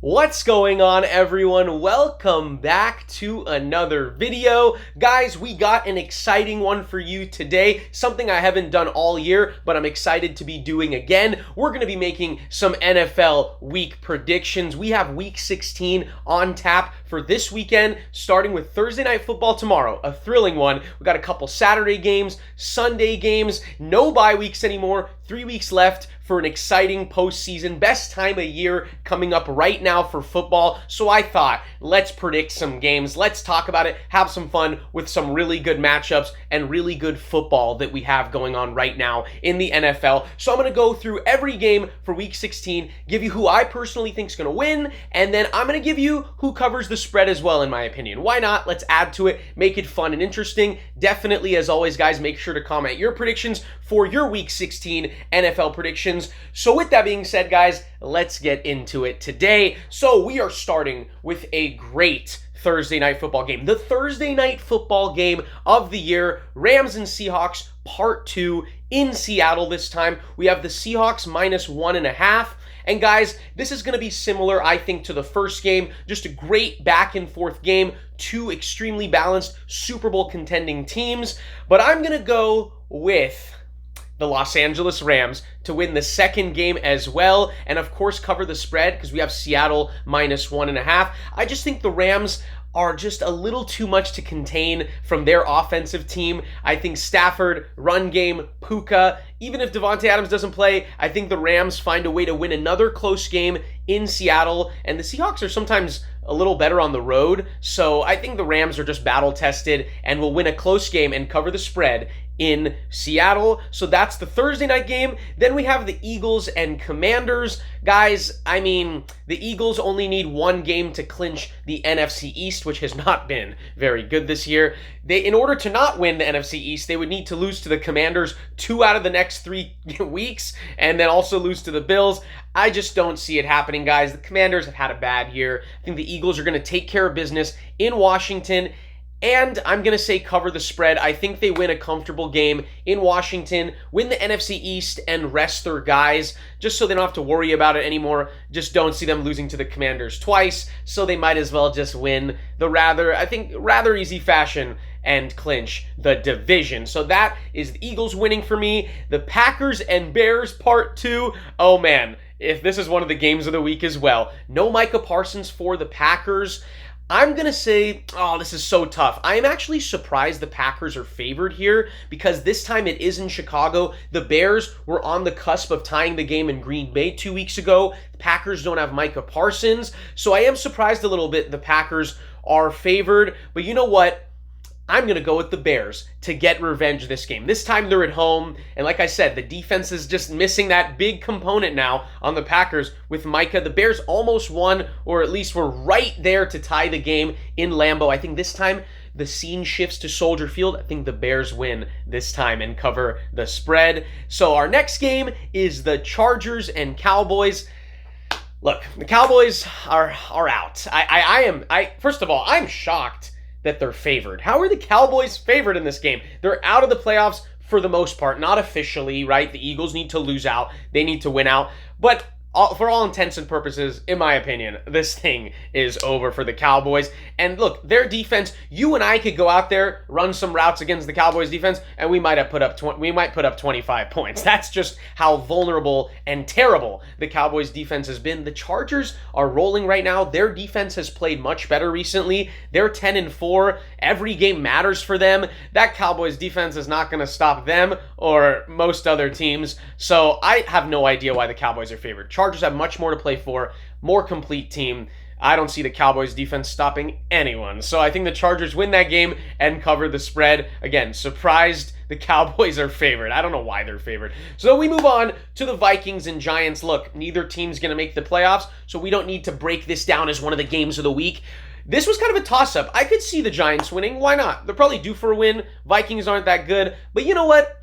What's going on, everyone? Welcome back to another video. Guys, we got an exciting one for you today, something I haven't done all year, but I'm excited to be doing again. We're going to be making some NFL week predictions. We have week 16 on tap for this weekend, starting with Thursday Night Football tomorrow, a thrilling one. We got a couple Saturday games, Sunday games, no bye weeks anymore, 3 weeks left for an exciting postseason. Best time of year coming up right now for football. So I thought, let's predict some games. Let's talk about it, have some fun with some really good matchups and really good football that we have going on right now in the NFL. So I'm going to go through every game for week 16, give you who I personally think is going to win, and then I'm going to give you who covers the spread as well, in my opinion. Why not? Let's add to it, make it fun and interesting. Definitely, as always, guys, make sure to comment your predictions for your week 16 NFL predictions. So with that being said, guys, let's get into it today. So we are starting with a great Thursday night football game. The Thursday night football game of the year, Rams and Seahawks part 2 in Seattle this time. We have the Seahawks -1.5. And guys, this is going to be similar, I think, to the first game. Just a great back and forth game. Two extremely balanced Super Bowl contending teams. But I'm going to go with the Los Angeles Rams to win the second game as well, and of course cover the spread because we have Seattle -1.5. I just think the Rams are just a little too much to contain from their offensive team. I think Stafford, run game, Puka, even if Devontae Adams doesn't play, I think the Rams find a way to win another close game in Seattle, and the Seahawks are sometimes a little better on the road, so I think the Rams are just battle-tested and will win a close game and cover the spread in Seattle. So that's the Thursday night game. Then we have the Eagles and Commanders. Guys, I mean, the Eagles only need one game to clinch the NFC East, which has not been very good this year. In order to not win the NFC East, they would need to lose to the Commanders 2 out of the next 3 weeks, and then also lose to the Bills. I just don't see it happening, guys. The Commanders have had a bad year. I think the Eagles are going to take care of business in Washington, and I'm going to say cover the spread. I think they win a comfortable game in Washington, win the NFC East, and rest their guys, just so they don't have to worry about it anymore. Just don't see them losing to the Commanders twice, so they might as well just win the rather easy fashion and clinch the division. So that is the Eagles winning for me. The Packers and Bears part 2. Oh man, if this is one of the games of the week as well. No Micah Parsons for the Packers. I'm going to say, oh, this is so tough. I am actually surprised the Packers are favored here because this time it is in Chicago. The Bears were on the cusp of tying the game in Green Bay 2 weeks ago. The Packers don't have Micah Parsons, so I am surprised a little bit the Packers are favored. But you know what? I'm going to go with the Bears to get revenge this game. This time they're at home, and like I said, the defense is just missing that big component now on the Packers with Micah. The Bears almost won, or at least were right there to tie the game in Lambeau. I think this time the scene shifts to Soldier Field. I think the Bears win this time and cover the spread. So our next game is the Chargers and Cowboys. Look, the Cowboys are out. First of all, I'm shocked that they're favored. How are the Cowboys favored in this game? They're out of the playoffs for the most part, not officially, right? The Eagles need to lose out. They need to win out. But for all intents and purposes, in my opinion, this thing is over for the Cowboys. And look, their defense, you and I could go out there, run some routes against the Cowboys defense, and we might put up 25 points. That's just how vulnerable and terrible the Cowboys defense has been. The Chargers are rolling right now. Their defense has played much better recently. They're 10-4. Every game matters for them. That Cowboys defense is not going to stop them or most other teams. So I have no idea why the Cowboys are favored. Chargers have much more to play for, more complete team. I don't see the Cowboys defense stopping anyone. So I think the Chargers win that game and cover the spread. Again, surprised the Cowboys are favored. I don't know why they're favored. So we move on to the Vikings and Giants. Look, neither team's going to make the playoffs, so we don't need to break this down as one of the games of the week. This was kind of a toss-up. I could see the Giants winning. Why not? They're probably due for a win. Vikings aren't that good. But you know what?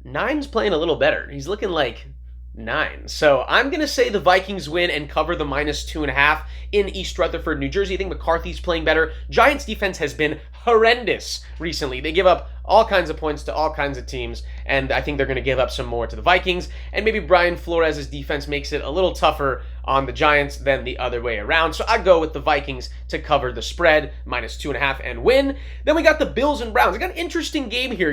Nine's playing a little better. He's looking like 9. So I'm going to say the Vikings win and cover the -2.5 in East Rutherford, New Jersey. I think McCarthy's playing better. Giants defense has been horrendous recently. They give up all kinds of points to all kinds of teams, and I think they're going to give up some more to the Vikings. And maybe Brian Flores' defense makes it a little tougher on the Giants than the other way around. So I go with the Vikings to cover the spread, -2.5, and win. Then we got the Bills and Browns. I got an interesting game here.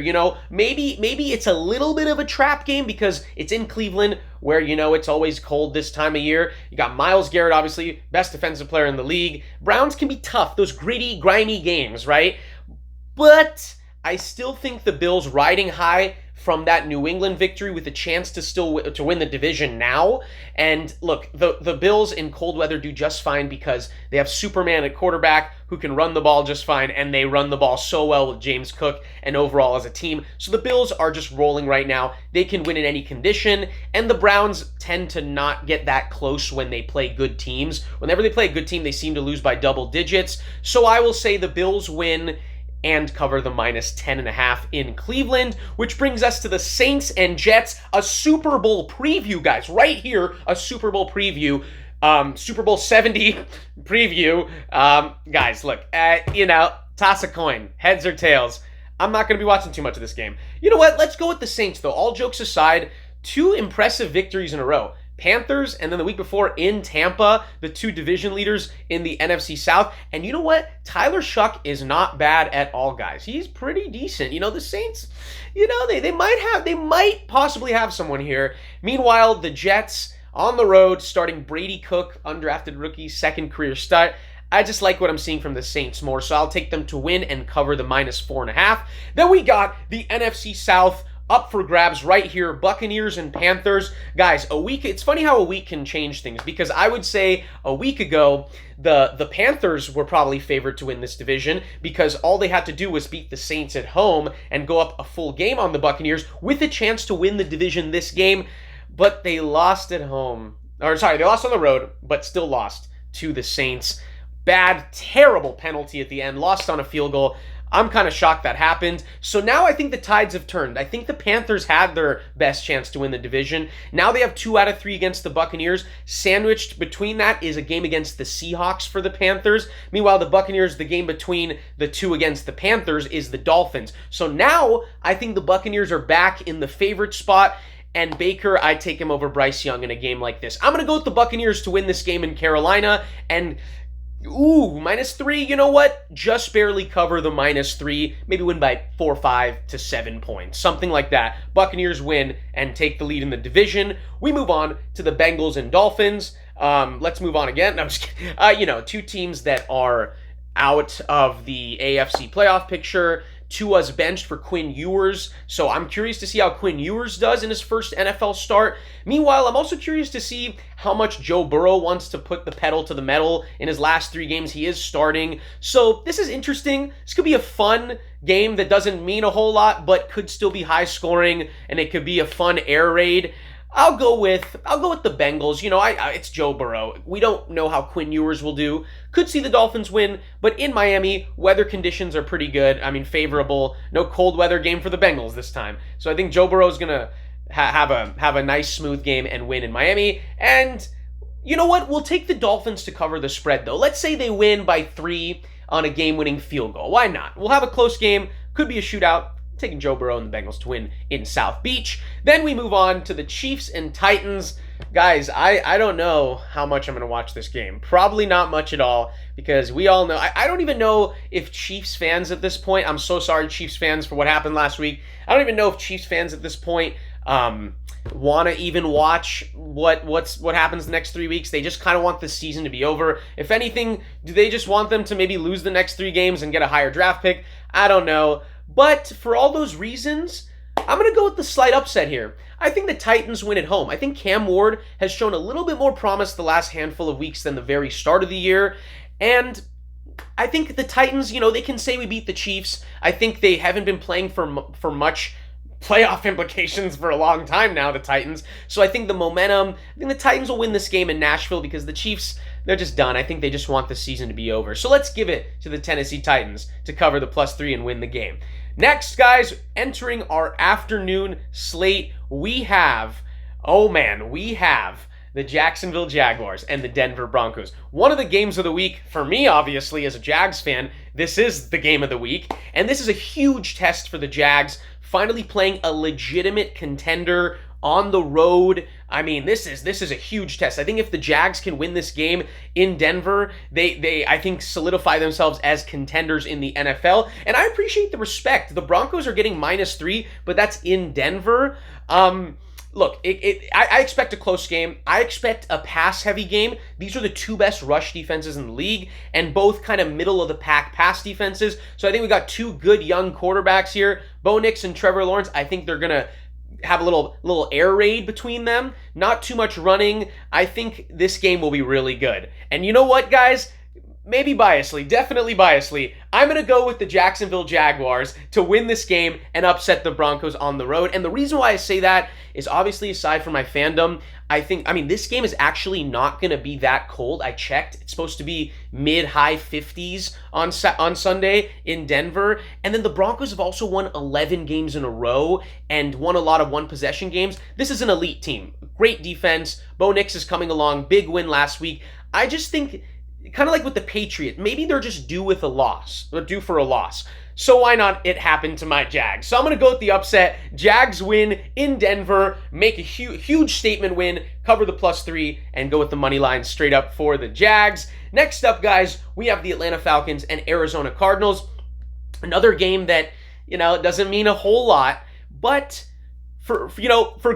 Maybe it's a little bit of a trap game because it's in Cleveland, where it's always cold this time of year. You got Myles Garrett, obviously best defensive player in the league. Browns can be tough, those gritty, grimy games, right? But I still think the Bills riding high from that New England victory with a chance to win the division now. And look, the Bills in cold weather do just fine because they have Superman at quarterback who can run the ball just fine, and they run the ball so well with James Cook and overall as a team. So the Bills are just rolling right now. They can win in any condition, and the Browns tend to not get that close when they play good teams. Whenever they play a good team, they seem to lose by double digits. So I will say the Bills win and cover the -10.5 in Cleveland, which brings us to the Saints and Jets, a Super Bowl preview, guys. Right here, a Super Bowl preview, Super Bowl 70 preview. Guys, look, toss a coin, heads or tails. I'm not going to be watching too much of this game. You know what? Let's go with the Saints, though. All jokes aside, 2 impressive victories in a row. Panthers, and then the week before in Tampa, the 2 division leaders in the NFC South. And you know what? Tyler Shuck is not bad at all, guys. He's pretty decent. The Saints, they might possibly have someone here. Meanwhile, the Jets on the road, starting Brady Cook, undrafted rookie, second career start. I just like what I'm seeing from the Saints more, so I'll take them to win and cover the -4.5. Then we got the NFC South up for grabs right here, Buccaneers and Panthers. Guys, it's funny how a week can change things, because I would say a week ago, the Panthers were probably favored to win this division because all they had to do was beat the Saints at home and go up a full game on the Buccaneers with a chance to win the division this game, but they lost at home. They lost on the road, but still lost to the Saints. Bad, terrible penalty at the end, lost on a field goal. I'm kind of shocked that happened. So now I think the tides have turned. I think the Panthers had their best chance to win the division. Now they have 2 out of 3 against the Buccaneers. Sandwiched between that is a game against the Seahawks for the Panthers. Meanwhile, the Buccaneers, the game between the 2 against the Panthers is the Dolphins. So now I think the Buccaneers are back in the favorite spot. And Baker, I take him over Bryce Young in a game like this. I'm going to go with the Buccaneers to win this game in Carolina. And -3, you know what? Just barely cover the -3, maybe win by 4, 5 to 7 points, something like that. Buccaneers win and take the lead in the division. We move on to the Bengals and Dolphins. Let's move on again. No, I'm just kidding. 2 teams that are out of the AFC playoff picture. Tua's benched for Quinn Ewers, so I'm curious to see how Quinn Ewers does in his first NFL start. Meanwhile, I'm also curious to see how much Joe Burrow wants to put the pedal to the metal in his last 3 games he is starting. So this is interesting. This could be a fun game that doesn't mean a whole lot, but could still be high scoring, and it could be a fun air raid. I'll go with the Bengals. It's Joe Burrow. We don't know how Quinn Ewers will do. Could see the Dolphins win, but in Miami, weather conditions are pretty good. I mean, favorable. No cold weather game for the Bengals this time. So I think Joe Burrow is gonna have a nice smooth game and win in Miami. And you know what? We'll take the Dolphins to cover the spread though. Let's say they win by 3 on a game-winning field goal. Why not? We'll have a close game. Could be a shootout. Taking Joe Burrow and the Bengals to win in South Beach. Then we move on to the Chiefs and Titans. Guys, I don't know how much I'm going to watch this game. Probably not much at all, because we all know, I don't even know if Chiefs fans at this point, I'm so sorry Chiefs fans for what happened last week. I don't even know if Chiefs fans at this point want to even watch what happens the next 3 weeks. They just kind of want the season to be over. If anything, do they just want them to maybe lose the next 3 games and get a higher draft pick? I don't know. But for all those reasons, I'm going to go with the slight upset here. I think the Titans win at home. I think Cam Ward has shown a little bit more promise the last handful of weeks than the very start of the year. And I think the Titans, they can say we beat the Chiefs. I think they haven't been playing for much playoff implications for a long time now, the Titans. So I think the Titans will win this game in Nashville because the Chiefs, they're just done. I think they just want the season to be over. So let's give it to the Tennessee Titans to cover the +3 and win the game. Next, guys, entering our afternoon slate, we have the Jacksonville Jaguars and the Denver Broncos. One of the games of the week, for me, obviously, as a Jags fan, this is the game of the week. And this is a huge test for the Jags, finally playing a legitimate contender on the road. I mean, this is a huge test. I think if the Jags can win this game in Denver, they I think solidify themselves as contenders in the NFL. And I appreciate the respect. The Broncos are getting -3, but that's in Denver. Look, I expect a close game. I expect a pass-heavy game. These are the two best rush defenses in the league, and both kind of middle-of-the-pack pass defenses. So I think we got two good young quarterbacks here. Bo Nix and Trevor Lawrence. I think they're going to have a little air raid between them. Not too much running. I think this game will be really good. And you know what, guys? Maybe biasly, definitely biasly, I'm going to go with the Jacksonville Jaguars to win this game and upset the Broncos on the road. And the reason why I say that is obviously, aside from my fandom, I mean, this game is actually not going to be that cold. I checked. It's supposed to be mid-high 50s on Sunday in Denver. And then the Broncos have also won 11 games in a row and won a lot of one-possession games. This is an elite team. Great defense. Bo Nix is coming along. Big win last week. I just think, kind of like with the Patriots, maybe they're just due with a loss. They're due for a loss. So why not it happen to my Jags? So I'm going to go with the upset. Jags win in Denver, make a huge statement win, cover the +3, and go with the money line straight up for the Jags. Next up, guys, we have the Atlanta Falcons and Arizona Cardinals. Another game that, doesn't mean a whole lot, but for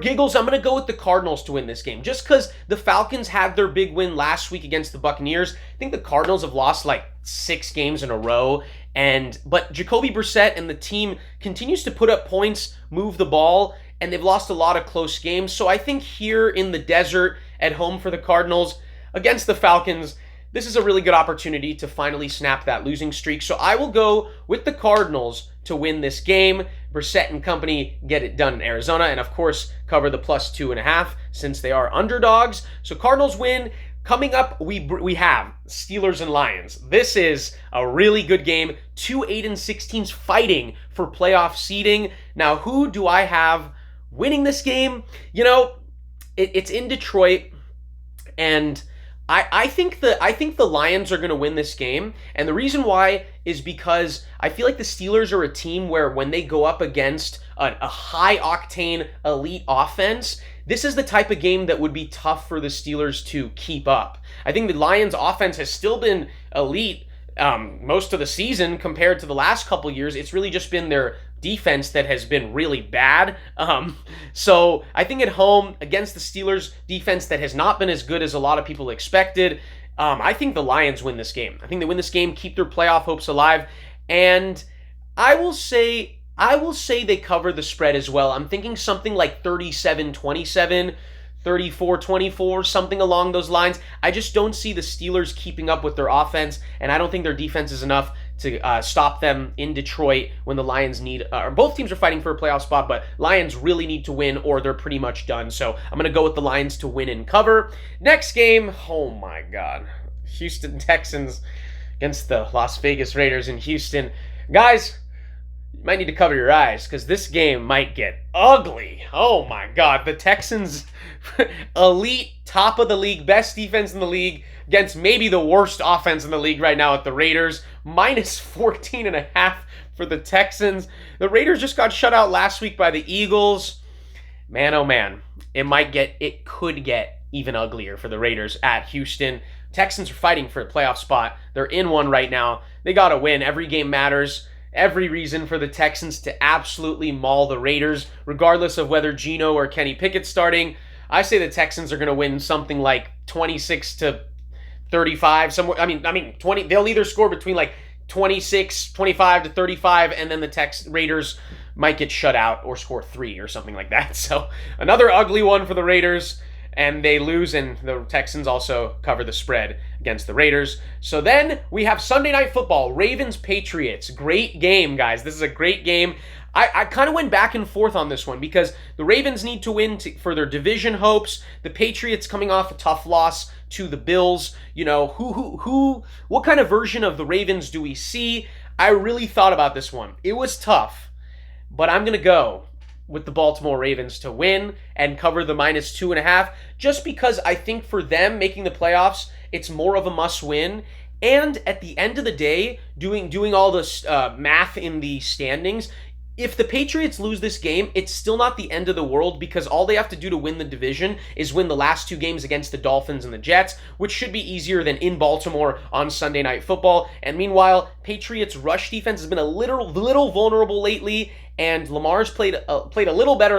giggles, I'm going to go with the Cardinals to win this game. Just because the Falcons had their big win last week against the Buccaneers. I think the Cardinals have lost like 6 games in a row. But Jacoby Brissett and the team continues to put up points, move the ball, and they've lost a lot of close games. So I think here in the desert at home for the Cardinals against the Falcons, this is a really good opportunity to finally snap that losing streak. So I will go with the Cardinals to win this game. Brissett and company get it done in Arizona, and of course cover the +2.5 since they are underdogs. So Cardinals win. Coming up, we have Steelers and Lions. This is a really good game. 2 8-16s fighting for playoff seeding. Now, who do I have winning this game? It's in Detroit, and I think the Lions are going to win this game, and the reason why is because I feel like the Steelers are a team where when they go up against a high-octane elite offense, this is the type of game that would be tough for the Steelers to keep up. I think the Lions' offense has still been elite most of the season compared to the last couple years. It's really just been their defense that has been really bad. So I think at home against the Steelers defense that has not been as good as a lot of people expected, I think the Lions win this game. I think they win this game, keep their playoff hopes alive, and I will say they cover the spread as well. I'm thinking something like 37-27, 34-24, something along those lines. I just don't see the Steelers keeping up with their offense, and I don't think their defense is enough to stop them in Detroit when the Lions need, or both teams are fighting for a playoff spot, but Lions really need to win or they're pretty much done. So I'm going to go with the Lions to win and cover. Next game, oh my God, Houston Texans against the Las Vegas Raiders in Houston. Guys, you might need to cover your eyes because this game might get ugly. Oh my God, the Texans, elite, top of the league, best defense in the league, against maybe the worst offense in the league right now at the Raiders. -14.5 for the Texans. The Raiders just got shut out last week by the Eagles. Man, oh man, it could get even uglier for the Raiders at Houston. Texans are fighting for a playoff spot. They're in one right now. They got to win. Every game matters. Every reason for the Texans to absolutely maul the Raiders, regardless of whether Geno or Kenny Pickett's starting. I say the Texans are going to win something like 26-35. Somewhere. I mean, 20. They'll either score between like 25 to 35, and then the Raiders might get shut out or score 3 or something like that. So another ugly one for the Raiders, and they lose, and the Texans also cover the spread against the Raiders. So then we have Sunday Night Football, Ravens-Patriots. Great game, guys. This is a great game. I kind of went back and forth on this one because the Ravens need to win for their division hopes. The Patriots coming off a tough loss to the Bills. What kind of version of the Ravens do we see? I really thought about this one. It was tough, but I'm going to go with the Baltimore Ravens to win and cover the -2.5, just because I think for them making the playoffs, it's more of a must-win. And at the end of the day, doing all this math in the standings, if the Patriots lose this game, it's still not the end of the world because all they have to do to win the division is win the last 2 games against the Dolphins and the Jets, which should be easier than in Baltimore on Sunday Night Football. And meanwhile, Patriots' rush defense has been a little vulnerable lately, and Lamar's played a little better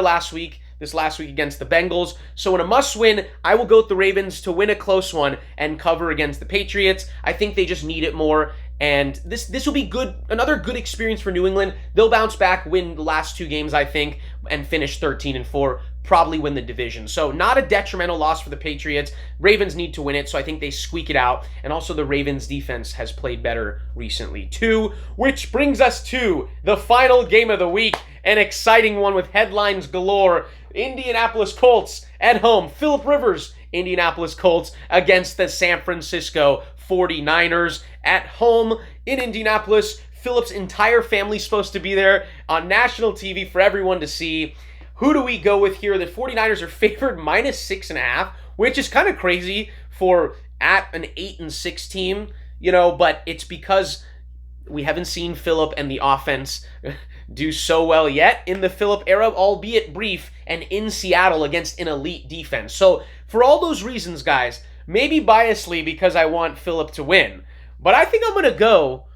this last week against the Bengals. So in a must-win, I will go with the Ravens to win a close one and cover against the Patriots. I think they just need it more. And this will be good, another good experience for New England. They'll bounce back, win the last 2 games, I think, and finish 13-4, probably win the division. So not a detrimental loss for the Patriots. Ravens need to win it, so I think they squeak it out. And also the Ravens defense has played better recently too, which brings us to the final game of the week, an exciting one with headlines galore. Indianapolis Colts at home. Philip Rivers, Indianapolis Colts against the San Francisco 49ers at home in Indianapolis. Philip's entire family's supposed to be there on national TV for everyone to see. Who do we go with here? The 49ers are favored -6.5, which is kind of crazy for at an 8-6 team, but it's because we haven't seen Philip and the offense do so well yet in the Philip era, albeit brief, and in Seattle against an elite defense. So for all those reasons, guys, maybe biasly because I want Philip to win, but I think I'm going to go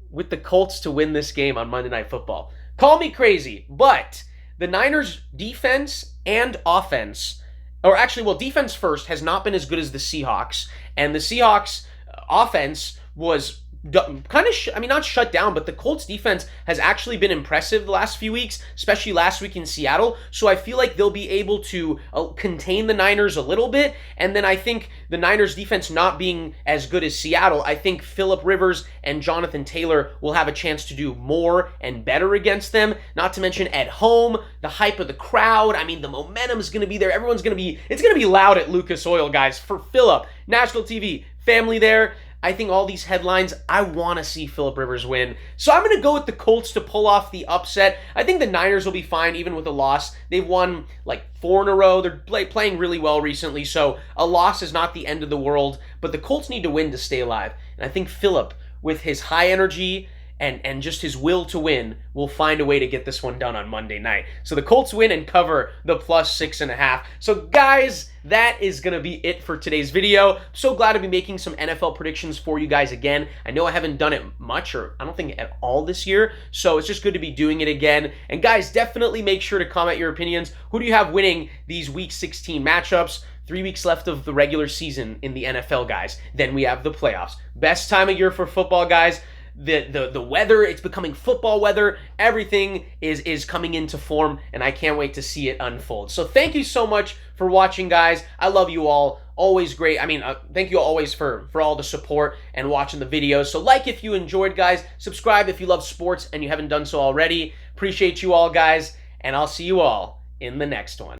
with the Colts to win this game on Monday Night Football. Call me crazy, but the Niners' defense and offense, or actually, well, defense first, has not been as good as the Seahawks, and the Seahawks' offense was kind of, not shut down, but the Colts defense has actually been impressive the last few weeks, especially last week in Seattle. So I feel like they'll be able to contain the Niners a little bit. And then I think the Niners defense not being as good as Seattle, I think Philip Rivers and Jonathan Taylor will have a chance to do more and better against them. Not to mention at home, the hype of the crowd. The momentum is going to be there. It's going to be loud at Lucas Oil, guys, for Philip. National TV, family there. I think all these headlines, I want to see Philip Rivers win. So I'm going to go with the Colts to pull off the upset. I think the Niners will be fine even with a loss. They've won like 4 in a row. They're playing really well recently, so a loss is not the end of the world. But the Colts need to win to stay alive. And I think Philip, with his high energy and just his will to win, will find a way to get this one done on Monday night. So the Colts win and cover the +6.5. So guys, that is going to be it for today's video. So glad to be making some NFL predictions for you guys again. I know I haven't done it much, or I don't think at all this year, so it's just good to be doing it again. And guys, definitely make sure to comment your opinions. Who do you have winning these Week 16 matchups? 3 weeks left of the regular season in the NFL, guys. Then we have the playoffs. Best time of year for football, guys. The weather, it's becoming football weather. Everything is coming into form, and I can't wait to see it unfold. So thank you so much for watching, guys. I love you all. Always great. Thank you always for all the support and watching the videos. So like if you enjoyed, guys. Subscribe if you love sports and you haven't done so already. Appreciate you all, guys, and I'll see you all in the next one.